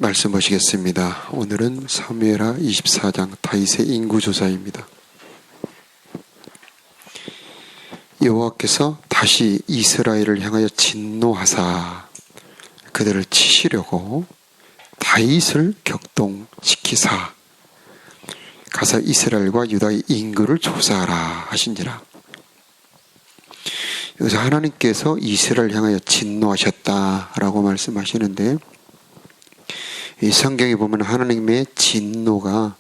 말씀 보시겠습니다. 오늘은 사무엘하 24장 다윗의 인구조사입니다. 여호와께서 다시 이스라엘을 향하여 진노하사 그들을 치시려고 다윗을 격동시키사 가서 이스라엘과 유다의 인구를 조사하라 하신지라. 여기서 하나님께서 이스라엘을 향하여 진노하셨다라고 말씀하시는데, 이 성경에 보면 하나님의 진노가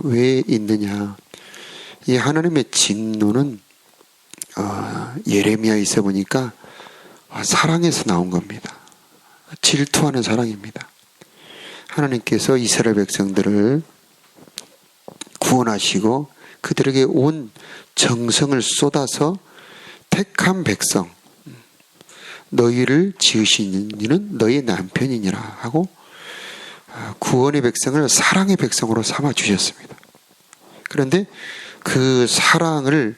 왜 있느냐, 이 하나님의 진노는 예레미야에서 보니까 사랑에서 나온 겁니다. 질투하는 사랑입니다. 하나님께서 이스라엘 백성들을 구원하시고 그들에게 온 정성을 쏟아서 택한 백성, 너희를 지으신 이는 너희 남편이니라 하고 구원의 백성을 사랑의 백성으로 삼아 주셨습니다. 그런데 그 사랑을,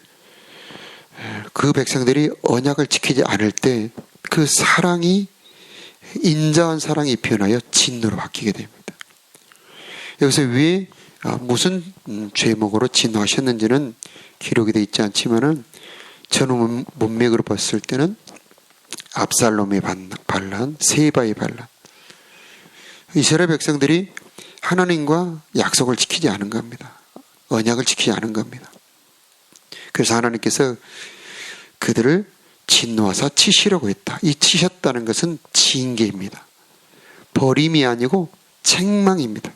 그 백성들이 언약을 지키지 않을 때 그 사랑이, 인자한 사랑이 변하여 진노로 바뀌게 됩니다. 여기서 왜 무슨 죄목으로 진노하셨는지는 기록이 되어 있지 않지만은 저는 문맥으로 봤을 때는 압살롬의 반란, 세바의 반란, 이스라엘 백성들이 하나님과 약속을 지키지 않은 겁니다. 언약을 지키지 않은 겁니다. 그래서 하나님께서 그들을 진노하사 치시려고 했다. 이 치셨다는 것은 징계입니다. 버림이 아니고 책망입니다.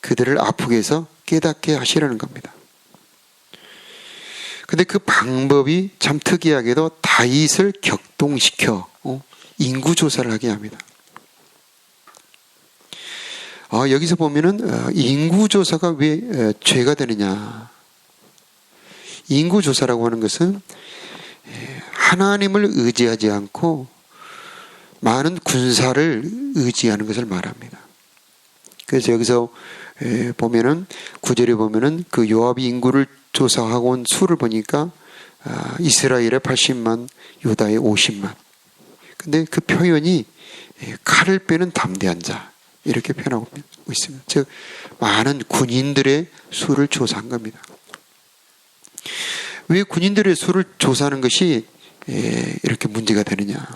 그들을 아프게 해서 깨닫게 하시려는 겁니다. 근데 그 방법이 참 특이하게도 다윗을 격동시켜 인구조사를 하게 합니다. 여기서 보면은 인구조사가 왜 죄가 되느냐. 인구조사라고 하는 것은 하나님을 의지하지 않고 많은 군사를 의지하는 것을 말합니다. 그래서 여기서 보면은 9절에 보면은 그 요압이 인구를 조사하고 온 수를 보니까 이스라엘의 80만, 유다의 50만. 근데 그 표현이 칼을 빼는 담대한 자, 이렇게 표현하고 있습니다. 즉 많은 군인들의 수를 조사한 겁니다. 왜 군인들의 수를 조사하는 것이 이렇게 문제가 되느냐.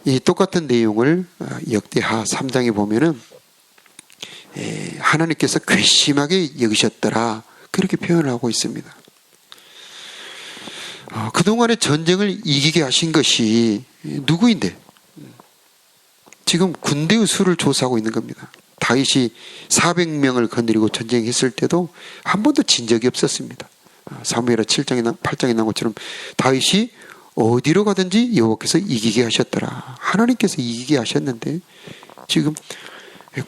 이 똑같은 내용을 역대하 3장에 보면은 하나님께서 괘씸하게 여기셨더라, 그렇게 표현을 하고 있습니다. 그동안의 전쟁을 이기게 하신 것이 누구인데 지금 군대의 수를 조사하고 있는 겁니다. 다윗이 400명을 거느리고 전쟁했을 때도 한 번도 진 적이 없었습니다. 사무엘하 7장에 8장에 나온 것처럼 다윗이 어디로 가든지 여호와께서 이기게 하셨더라. 하나님께서 이기게 하셨는데 지금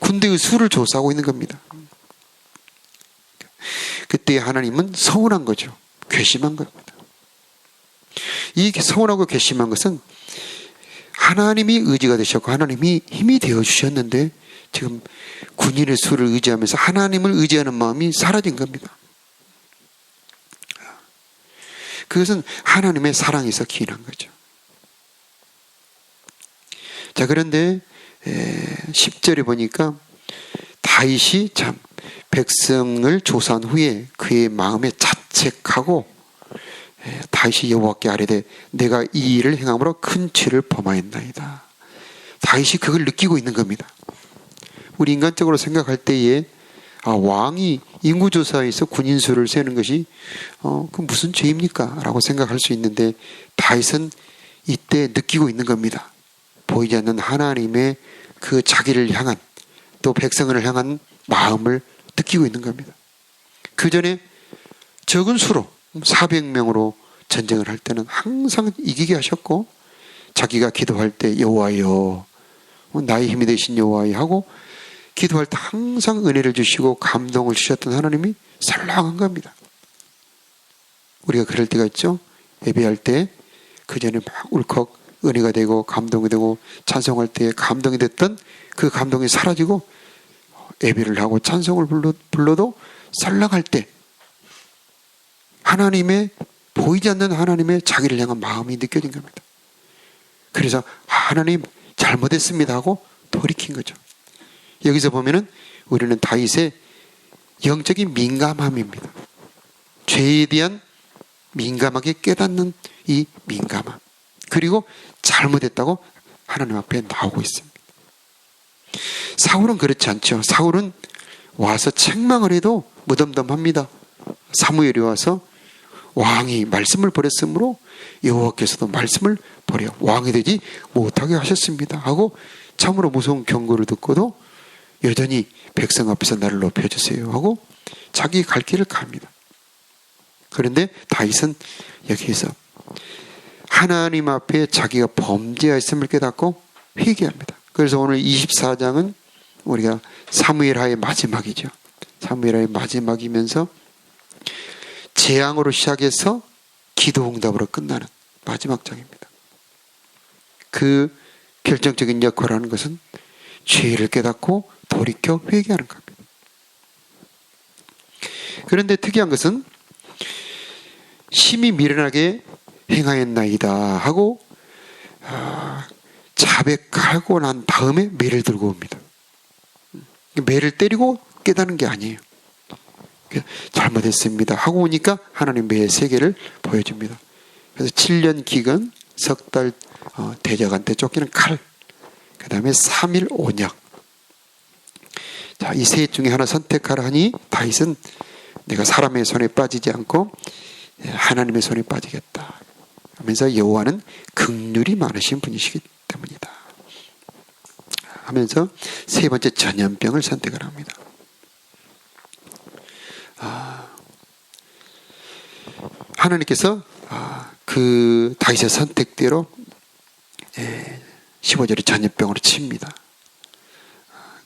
군대의 수를 조사하고 있는 겁니다. 그때 하나님은 서운한 거죠. 괘씸한 겁니다. 이 서운하고 괘씸한 것은 하나님이 의지가 되셨고 하나님이 힘이 되어주셨는데 지금 군인의 수를 의지하면서 하나님을 의지하는 마음이 사라진 겁니다. 그것은 하나님의 사랑에서 기인한 거죠. 자, 그런데 10절에 보니까 다윗이 참 백성을 조사한 후에 그의 마음에 자책하고 다윗이 여호와께 아뢰되 내가 이 일을 행함으로 큰 죄를 범하였나이다. 다윗이 그걸 느끼고 있는 겁니다. 우리 인간적으로 생각할 때에 왕이 인구조사에서 군인수를 세는 것이 그 무슨 죄입니까? 라고 생각할 수 있는데 다윗은 이때 느끼고 있는 겁니다. 보이지 않는 하나님의 그 자기를 향한, 또 백성을 향한 마음을 느끼고 있는 겁니다. 그 전에 적은 수로 400명으로 전쟁을 할 때는 항상 이기게 하셨고 자기가 기도할 때 여호와여, 나의 힘이 되신 여호와여 하고 기도할 때 항상 은혜를 주시고 감동을 주셨던 하나님이 설렁한 겁니다. 우리가 그럴 때가 있죠. 예배할 때 그 전에 막 울컥 은혜가 되고 감동이 되고 찬송할 때 감동이 됐던 그 감동이 사라지고 예배를 하고 찬송을 불러도 설렁할 때 하나님의, 보이지 않는 하나님의 자기를 향한 마음이 느껴진 겁니다. 그래서 하나님 잘못했습니다 하고 돌이킨 거죠. 여기서 보면은 우리는 다윗의 영적인 민감함입니다. 죄에 대한 민감하게 깨닫는 이 민감함, 그리고 잘못했다고 하나님 앞에 나오고 있습니다. 사울은 그렇지 않죠. 사울은 와서 책망을 해도 무덤덤합니다. 사무엘이 와서 왕이 말씀을 버렸으므로 여호와께서도 말씀을 버려 왕이 되지 못하게 하셨습니다 하고 참으로 무서운 경고를 듣고도 여전히 백성 앞에서 나를 높여주세요 하고 자기 갈 길을 갑니다. 그런데 다윗은 여기에서 하나님 앞에 자기가 범죄했음을 깨닫고 회개합니다. 그래서 오늘 24장은 우리가 사무엘하의 마지막이죠. 사무엘하의 마지막이면서 재앙으로 시작해서 기도응답으로 끝나는 마지막 장입니다. 그 결정적인 역할을 하는 것은 죄를 깨닫고 돌이켜 회개하는 겁니다. 그런데 특이한 것은 심히 미련하게 행하였나이다 하고 자백하고 난 다음에 매를 들고 옵니다. 매를 때리고 깨닫는 게 아니에요. 잘못했습니다 하고 오니까 하나님 매의 세계를 보여줍니다. 그래서 7년 기근, 석 달 대적한테 쫓기는 칼, 그 다음에 3일 온역. 자, 이 셋 중에 하나 선택하라 하니 다윗은 내가 사람의 손에 빠지지 않고 하나님의 손에 빠지겠다 하면서 여호와는 긍휼이 많으신 분이시기 때문이다 하면서 세 번째 전염병을 선택을 합니다. 하나님께서 그 다윗의 선택대로 15절에 전염병으로 칩니다.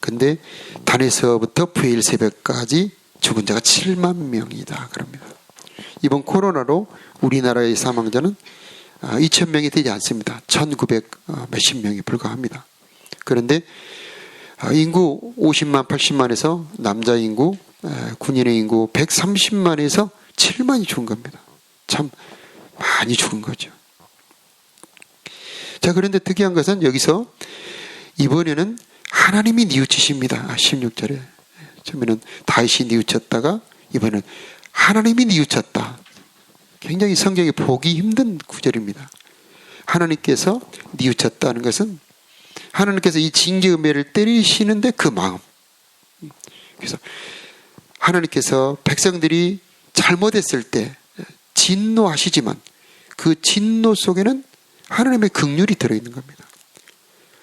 근데 단에서부터 부엘 새벽까지 죽은 자가 7만 명이다 그럽니다. 이번 코로나로 우리나라의 사망자는 2,000명이 되지 않습니다. 1,900 몇십 명이 불과합니다. 그런데 인구 50만 80만에서 남자 인구 군인의 인구 130만에서 7만이 죽은 겁니다. 참 많이 죽은 거죠. 자, 그런데 특이한 것은 여기서 이번에는 하나님이 뉘우치십니다. 16절에 처음에는 다윗이 뉘우쳤다가 이번에는 하나님이 뉘우쳤다. 굉장히 성경에 보기 힘든 구절입니다. 하나님께서 뉘우쳤다는 것은 하나님께서 이 징계의 매를 때리시는데 그 마음. 그래서 하나님께서 백성들이 잘못했을 때 진노하시지만 그 진노 속에는 하나님의 긍휼이 들어있는 겁니다.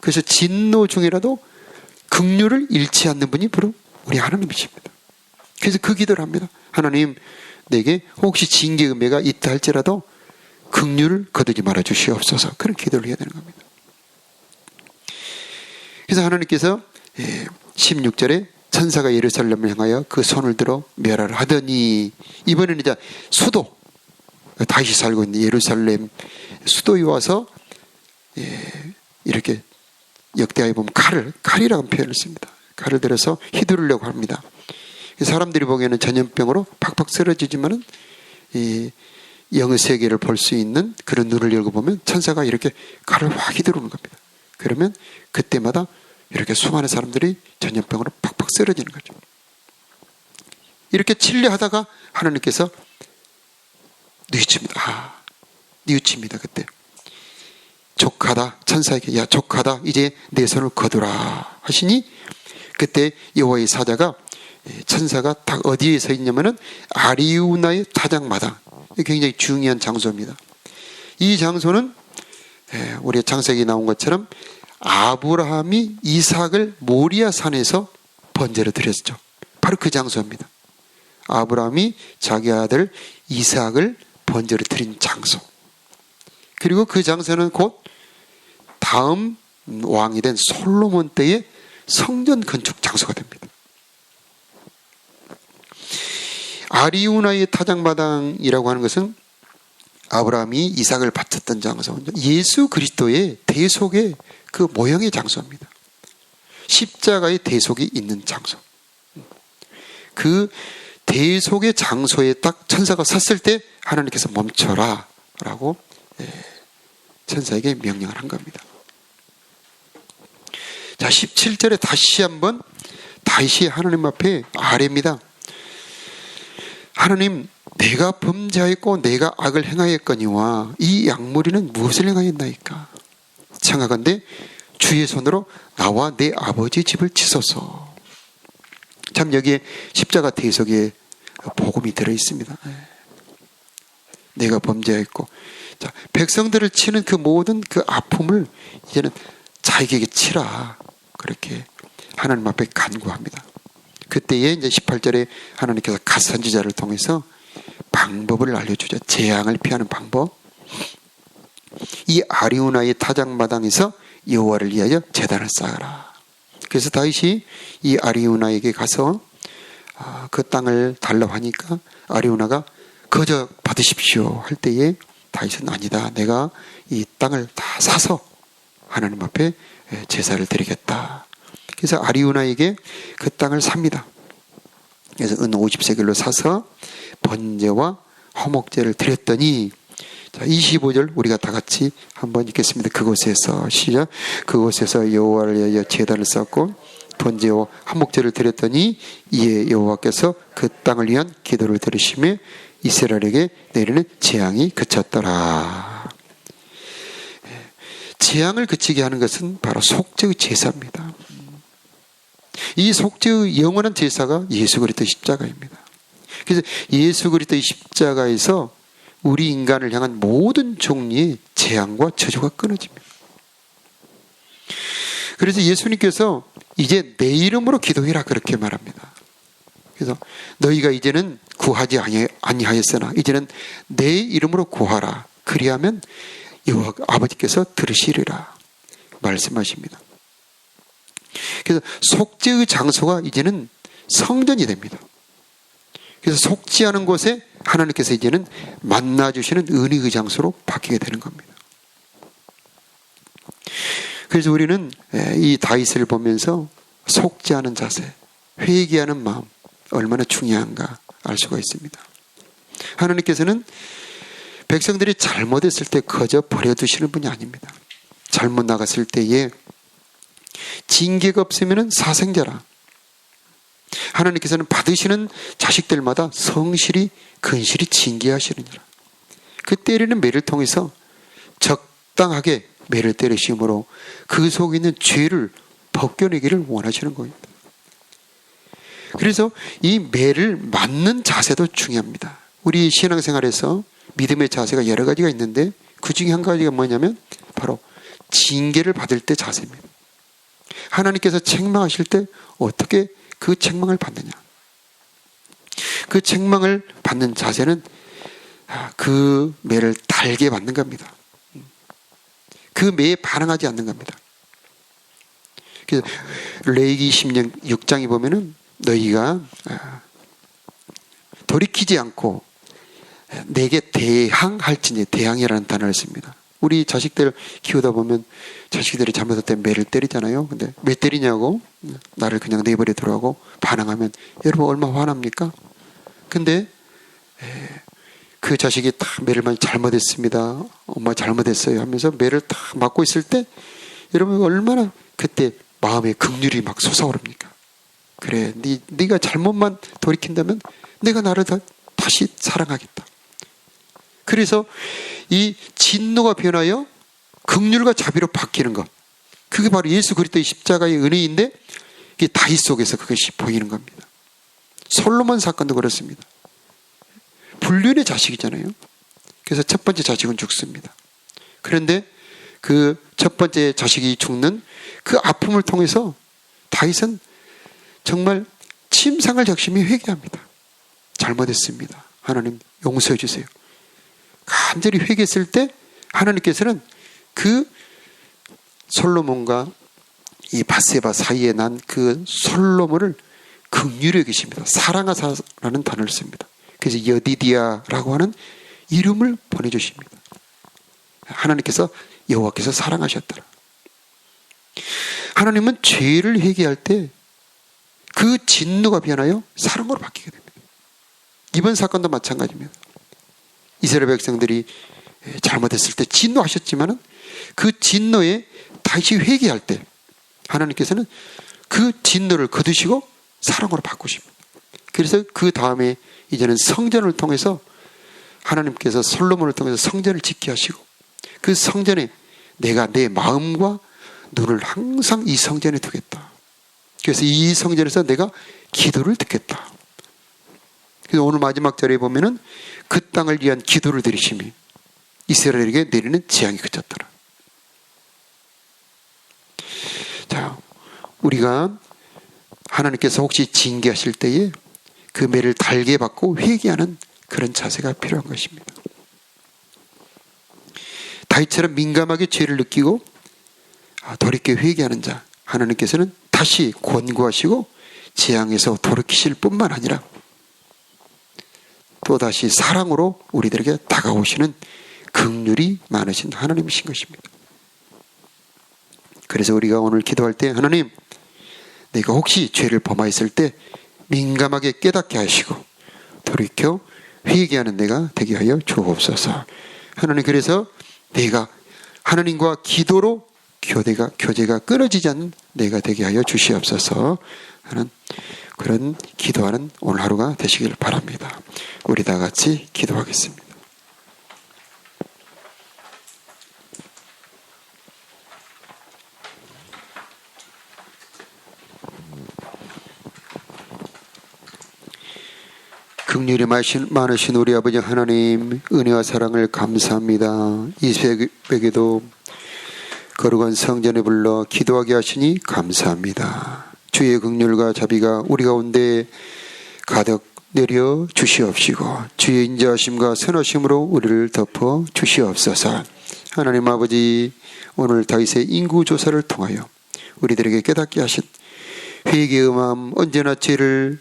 그래서 진노 중이라도 긍휼을 잃지 않는 분이 바로 우리 하나님이십니다. 그래서 그 기도를 합니다. 하나님, 내게 혹시 징계의 매가 있다 할지라도 긍휼을 거두지 말아 주시옵소서. 그런 기도를 해야 되는 겁니다. 그래서 하나님께서 16절에 천사가 예루살렘을 향하여 그 손을 들어 멸하라 하더니 이번에는 이제 수도, 다윗이 살고 있는 예루살렘 수도에 와서 이렇게 역대하에 보면 칼이라는 표현을 씁니다. 칼을 들어서 휘두르려고 합니다. 사람들이 보기에는 전염병으로 팍팍 쓰러지지만은 이 영의 세계를 볼 수 있는 그런 눈을 열고 보면 천사가 이렇게 칼을 확 휘두르는 겁니다. 그러면 그때마다 이렇게 수많은 사람들이 전염병으로 팍팍 쓰러지는 거죠. 이렇게 칠려하다가 하나님께서 뉘우칩니다. 그때 족하다, 천사에게 야 족하다, 이제 내 손을 거두라 하시니 그때 여호와의 사자가 천사가 딱 어디에 서 있냐면은 아리우나의 타작마당, 굉장히 중요한 장소입니다. 이 장소는 우리 창세기에 나온 것처럼 아브라함이 이삭을 모리아 산에서 번제로 드렸죠. 바로 그 장소입니다. 아브라함이 자기 아들 이삭을 번제로 드린 장소. 그리고 그 장소는 곧 다음 왕이 된 솔로몬 때의 성전 건축 장소가 됩니다. 아리우나의 타작마당이라고 하는 것은 아브라함이 이삭을 바쳤던 장소, 예수 그리스도의 대속의 그 모형의 장소입니다. 십자가의 대속이 있는 장소. 그 대속의 장소에 딱 천사가 섰을 때 하나님께서 멈춰라 라고 천사에게 명령을 한 겁니다. 자, 17절에 다시 한번 다윗이 하나님 앞에 아뢰입니다. 하나님, 내가 범죄하였고 내가 악을 행하였거니와 이 양무리는 무엇을 행하였나이까? 청하건대 주의 손으로 나와 내 아버지 집을 치소서. 참 여기에 십자가 대속의 복음이 들어있습니다. 내가 범죄하였고, 자, 백성들을 치는 그 모든 그 아픔을 이제는 자기에게 치라, 그렇게 하나님 앞에 간구합니다. 그때에 이제 18절에 하나님께서 갓 선지자를 통해서 방법을 알려주죠. 재앙을 피하는 방법. 이 아리우나의 타작마당에서 여호와를 위하여 제단을 쌓아라. 그래서 다윗이 이 아리우나에게 가서 그 땅을 달라고 하니까 아리우나가 거저 받으십시오 할 때에 다윗은 아니다, 내가 이 땅을 다 사서 하나님 앞에 제사를 드리겠다. 그래서 아리우나에게 그 땅을 삽니다. 그래서 은 50세겔로 사서 번제와 화목제를 드렸더니, 자, 25절 우리가 다 같이 한번 읽겠습니다. 그곳에서 시작. 그곳에서 여호와를 위하여 제단을 쌓고 번제와 화목제를 드렸더니 이에 여호와께서 그 땅을 위한 기도를 들으시며 이스라엘에게 내리는 재앙이 그쳤더라. 재앙을 그치게 하는 것은 바로 속죄의 제사입니다. 이 속죄의 영원한 제사가 예수 그리스도의 십자가입니다. 그래서 예수 그리스도의 십자가에서 우리 인간을 향한 모든 종류의 재앙과 저주가 끊어집니다. 그래서 예수님께서 이제 내 이름으로 기도해라, 그렇게 말합니다. 그래서 너희가 이제는 구하지 아니하였으나 이제는 내 이름으로 구하라. 그리하면 여호와 아버지께서 들으시리라 말씀하십니다. 그래서 속죄의 장소가 이제는 성전이 됩니다. 그래서 속죄하는 곳에 하나님께서 이제는 만나주시는 은혜의 장소로 바뀌게 되는 겁니다. 그래서 우리는 이 다윗을 보면서 속죄하는 자세, 회개하는 마음 얼마나 중요한가 알 수가 있습니다. 하나님께서는 백성들이 잘못했을 때 거저 버려두시는 분이 아닙니다. 잘못 나갔을 때에 징계가 없으면 사생자라. 하나님께서는 받으시는 자식들마다 성실히 근실히 징계하시느니라. 그 때리는 매를 통해서 적당하게 매를 때리심으로 그 속에 있는 죄를 벗겨내기를 원하시는 겁니다. 그래서 이 매를 맞는 자세도 중요합니다. 우리 신앙생활에서 믿음의 자세가 여러 가지가 있는데 그 중에 한 가지가 뭐냐면 바로 징계를 받을 때 자세입니다. 하나님께서 책망하실 때 어떻게 그 책망을 받느냐. 그 책망을 받는 자세는 그 매를 달게 받는 겁니다. 그 매에 반응하지 않는 겁니다. 그래서 레위기 16장에 보면은 너희가 돌이키지 않고 내게 대항할지니, 대항이라는 단어를 씁니다. 우리 자식들 키우다 보면 자식들이 잘못할 때 매를 때리잖아요. 근데 왜 때리냐고, 나를 그냥 내버려 두라고 반항하면 여러분 얼마나 화납니까? 근데 그 자식이 다 매를 많이 잘못했습니다, 엄마 잘못했어요 하면서 매를 다 맞고 있을 때 여러분 얼마나 그때 마음에 긍휼이 막 솟아오릅니까? 그래, 네가 잘못만 돌이킨다면 내가 나를 다시 사랑하겠다. 그래서 이 진노가 변하여 긍휼과 자비로 바뀌는 것, 그게 바로 예수 그리스도의 십자가의 은혜인데 이게 다윗 속에서 그것이 보이는 겁니다. 솔로몬 사건도 그렇습니다. 불륜의 자식이잖아요. 그래서 첫 번째 자식은 죽습니다. 그런데 그 첫 번째 자식이 죽는 그 아픔을 통해서 다윗은 정말 침상을 적심히 회개합니다. 잘못했습니다, 하나님 용서해 주세요. 간절히 회개했을 때 하나님께서는 그 솔로몬과 이 밧세바 사이에 난 그 솔로몬을 긍휼히 여기십니다. 사랑하사라는 단어를 씁니다. 그래서 여디디아라고 하는 이름을 보내주십니다. 하나님께서, 여호와께서 사랑하셨더라. 하나님은 죄를 회개할 때 그 진노가 변하여 사랑으로 바뀌게 됩니다. 이번 사건도 마찬가지입니다. 이스라엘 백성들이 잘못했을 때 진노하셨지만은 그 진노에 다시 회개할 때 하나님께서는 그 진노를 거두시고 사랑으로 바꾸십니다. 그래서 그 다음에 이제는 성전을 통해서 하나님께서 솔로몬을 통해서 성전을 짓게 하시고 그 성전에 내가 내 마음과 눈을 항상 이 성전에 두겠다. 그래서 이 성전에서 내가 기도를 듣겠다. 그래서 오늘 마지막 절에 보면은 그 땅을 위한 기도를 드리심이 이스라엘에게 내리는 재앙이 그쳤더라. 자, 우리가 하나님께서 혹시 징계하실 때에 그 매를 달게 받고 회개하는 그런 자세가 필요한 것입니다. 다윗처럼 민감하게 죄를 느끼고 돌이켜 회개하는 자, 하나님께서는 다시 권고하시고 재앙에서 돌이키실 뿐만 아니라 또다시 사랑으로 우리들에게 다가오시는 긍휼이 많으신 하나님이신 것입니다. 그래서 우리가 오늘 기도할 때 하나님, 내가 혹시 죄를 범하였을 때 민감하게 깨닫게 하시고 돌이켜 회개하는 내가 되게 하여 주옵소서. 하나님, 그래서 내가 하나님과 기도로 교제가 끊어지지 않는 내가 되게 하여 주시옵소서 하는 그런 기도하는 오늘 하루가 되시길 바랍니다. 우리 다 같이 기도하겠습니다. 긍휼이 많으신 우리 아버지 하나님, 은혜와 사랑을 감사합니다. 이 새벽에도 거룩한 성전에 불러 기도하게 하시니 감사합니다. 주의 긍휼과 자비가 우리 가운데 가득 내려 주시옵시고 주의 인자하심과 선하심으로 우리를 덮어 주시옵소서. 하나님 아버지, 오늘 다윗의 인구조사를 통하여 우리들에게 깨닫게 하신 회개의 마음, 언제나 죄를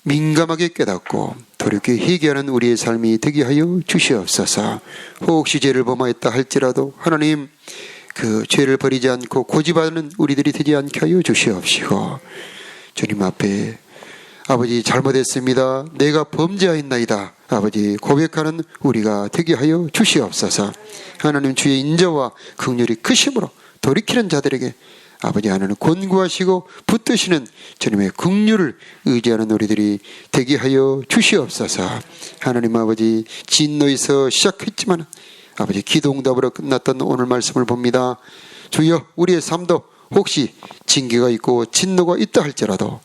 민감하게 깨닫고 돌이켜 회개하는 우리의 삶이 되게 하여 주시옵소서. 혹시 죄를 범하였다 할지라도 하나님, 그 죄를 버리지 않고 고집하는 우리들이 되지 않게 하여 주시옵시고 주님 앞에 아버지, 잘못했습니다, 내가 범죄하였나이다 아버지 고백하는 우리가 되게 하여 주시옵소서. 하나님, 주의 인자와 긍휼이 크심으로 돌이키는 자들에게 아버지 하나님 권고하시고 붙드시는 주님의 긍휼을 의지하는 우리들이 되게 하여 주시옵소서. 하나님 아버지, 진노에서 시작했지만 아버지 기도응답으로 끝났던 오늘 말씀을 봅니다. 주여, 우리의 삶도 혹시 징계가 있고 진노가 있다 할지라도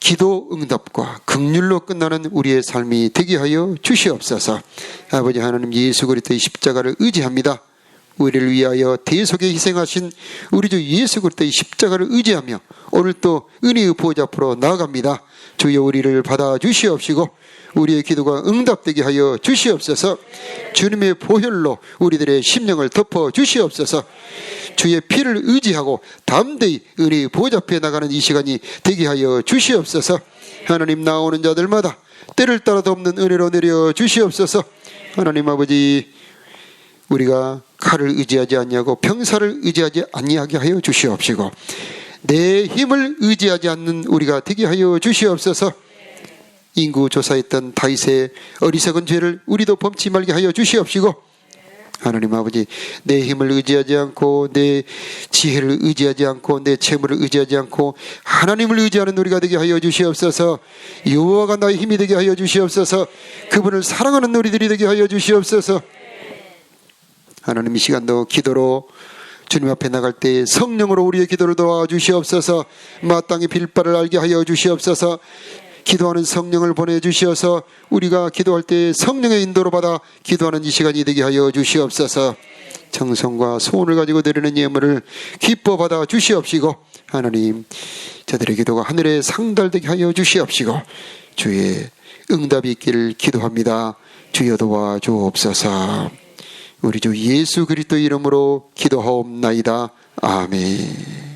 기도응답과 긍휼로 끝나는 우리의 삶이 되게 하여 주시옵소서. 아버지 하나님, 예수 그리스도의 십자가를 의지합니다. 우리를 위하여 대속에 희생하신 우리 주 예수 그리스도의 십자가를 의지하며 오늘 또 은혜의 보좌 앞으로 나아갑니다. 주여, 우리를 받아 주시옵시고 우리의 기도가 응답되게 하여 주시옵소서. 주님의 보혈로 우리들의 심령을 덮어 주시옵소서. 주의 피를 의지하고 담대히 은혜의 보좌 앞에 나가는 이 시간이 되게 하여 주시옵소서. 하나님, 나오는 자들마다 때를 따라도 없는 은혜로 내려 주시옵소서. 하나님 아버지, 우리가 칼을 의지하지 아니하고 병사를 의지하지 아니하게 하여 주시옵시고 내 힘을 의지하지 않는 우리가 되게 하여 주시옵소서. 인구조사했던 다윗의 어리석은 죄를 우리도 범치 말게 하여 주시옵시고 하나님 아버지, 내 힘을 의지하지 않고 내 지혜를 의지하지 않고 내 재물을 의지하지 않고 하나님을 의지하는 우리가 되게 하여 주시옵소서. 여호와가 나의 힘이 되게 하여 주시옵소서. 그분을 사랑하는 우리들이 되게 하여 주시옵소서. 하나님, 이 시간도 기도로 주님 앞에 나갈 때 성령으로 우리의 기도를 도와주시옵소서. 마땅히 빌바를 알게 하여 주시옵소서. 기도하는 성령을 보내주시어서 우리가 기도할 때 성령의 인도로 받아 기도하는 이 시간이 되게 하여 주시옵소서. 정성과 소원을 가지고 드리는 예물을 기뻐 받아 주시옵시고 하나님, 저들의 기도가 하늘에 상달되게 하여 주시옵시고 주의 응답이 있기를 기도합니다. 주여 도와주옵소서. 우리 주 예수 그리스도 이름으로 기도하옵나이다. 아멘.